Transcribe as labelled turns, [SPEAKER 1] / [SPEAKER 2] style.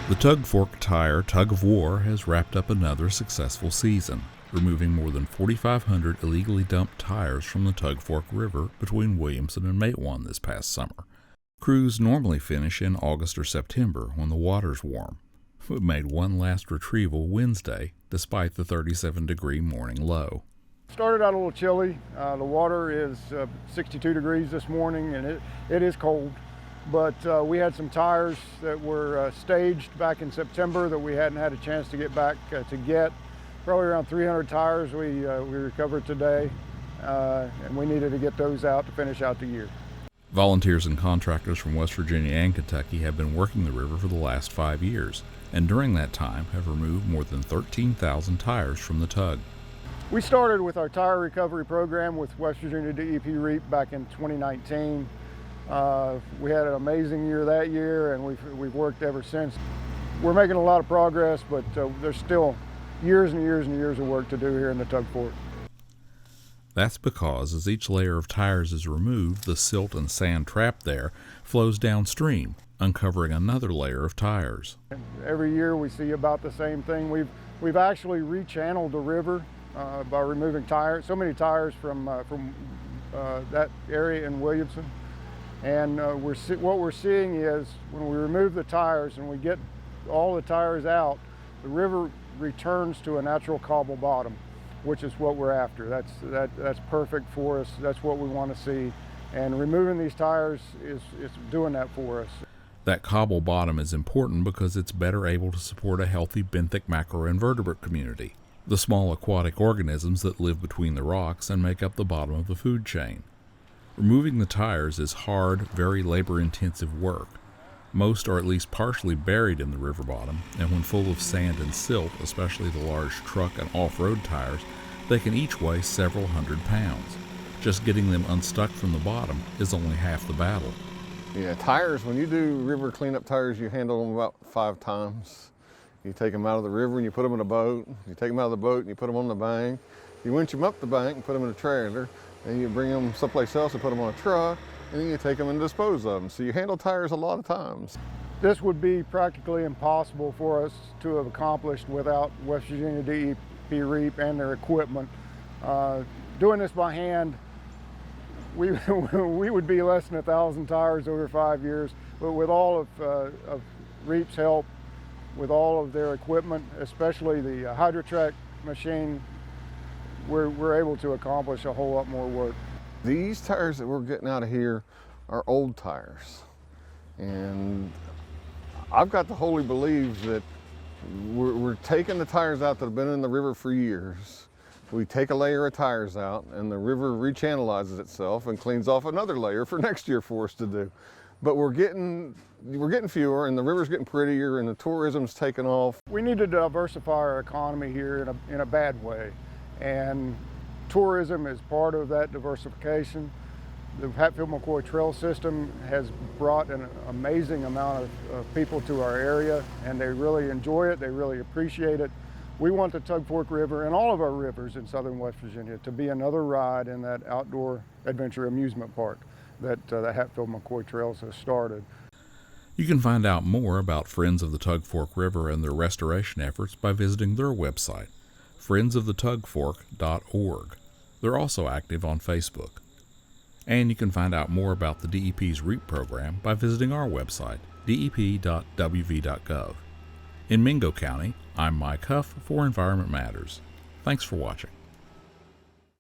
[SPEAKER 1] The Tug Fork Tire Tug of War has wrapped up another successful season, removing more than 4,500 illegally dumped tires from the Tug Fork River between Williamson and Matewan this past summer. Crews normally finish in August or September when the water's warm, but made one last retrieval Wednesday despite the 37-degree morning low.
[SPEAKER 2] Started out a little chilly. The water is 62 degrees this morning, and it is cold. But we had some tires that were staged back in September that we hadn't had a chance to get back to get. Probably around 300 tires we recovered today, and we needed to get those out to finish out the year.
[SPEAKER 1] Volunteers and contractors from West Virginia and Kentucky have been working the river for the last 5 years, and during that time have removed more than 13,000 tires from the Tug.
[SPEAKER 2] We started with our tire recovery program with West Virginia DEP REAP back in 2019. We had an amazing year that year, and we've worked ever since. We're making a lot of progress, but there's still years and years and years of work to do here in the Tug Fork.
[SPEAKER 1] That's because as each layer of tires is removed, the silt and sand trapped there flows downstream, uncovering another layer of tires.
[SPEAKER 2] Every year we see about the same thing. We've actually rechanneled the river by removing tires, so many tires from that area in Williamson. And what we're seeing is when we remove the tires and we get all the tires out, the river returns to a natural cobble bottom, which is what we're after. That's perfect for us. That's what we want to see. And removing these tires is doing that for us.
[SPEAKER 1] That cobble bottom is important because it's better able to support a healthy benthic macroinvertebrate community, the small aquatic organisms that live between the rocks and make up the bottom of the food chain. Removing the tires is hard, very labor-intensive work. Most are at least partially buried in the river bottom, and when full of sand and silt, especially the large truck and off-road tires, they can each weigh several hundred pounds. Just getting them unstuck from the bottom is only half the battle.
[SPEAKER 3] Yeah, tires, when you do river cleanup tires, you handle them about 5 times. You take them out of the river and you put them in a boat. You take them out of the boat and you put them on the bank. You winch them up the bank and put them in a trailer. And you bring them someplace else and put them on a truck, and then you take them and dispose of them. So you handle tires a lot of times.
[SPEAKER 2] This would be practically impossible for us to have accomplished without West Virginia DEP REAP and their equipment. Doing this by hand, we would be less than 1,000 tires over 5 years, but with all of REAP's help, with all of their equipment, especially the Hydrotrack machine, we're able to accomplish a whole lot more work.
[SPEAKER 3] These tires that we're getting out of here are old tires. And I've got to wholly believe that we're taking the tires out that have been in the river for years. We take a layer of tires out and the river rechannelizes itself and cleans off another layer for next year for us to do. But we're getting fewer, and the river's getting prettier, and the tourism's taking off.
[SPEAKER 2] We need to diversify our economy here in a bad way. And tourism is part of that diversification. The Hatfield-McCoy Trail System has brought an amazing amount of people to our area, and they really enjoy it, they really appreciate it. We want the Tug Fork River and all of our rivers in southern West Virginia to be another ride in that outdoor adventure amusement park that the Hatfield-McCoy Trails has started.
[SPEAKER 1] You can find out more about Friends of the Tug Fork River and their restoration efforts by visiting their website, friendsofthetugfork.org. They're also active on Facebook. And you can find out more about the DEP's REAP program by visiting our website, dep.wv.gov. In Mingo County, I'm Mike Huff for Environment Matters. Thanks for watching.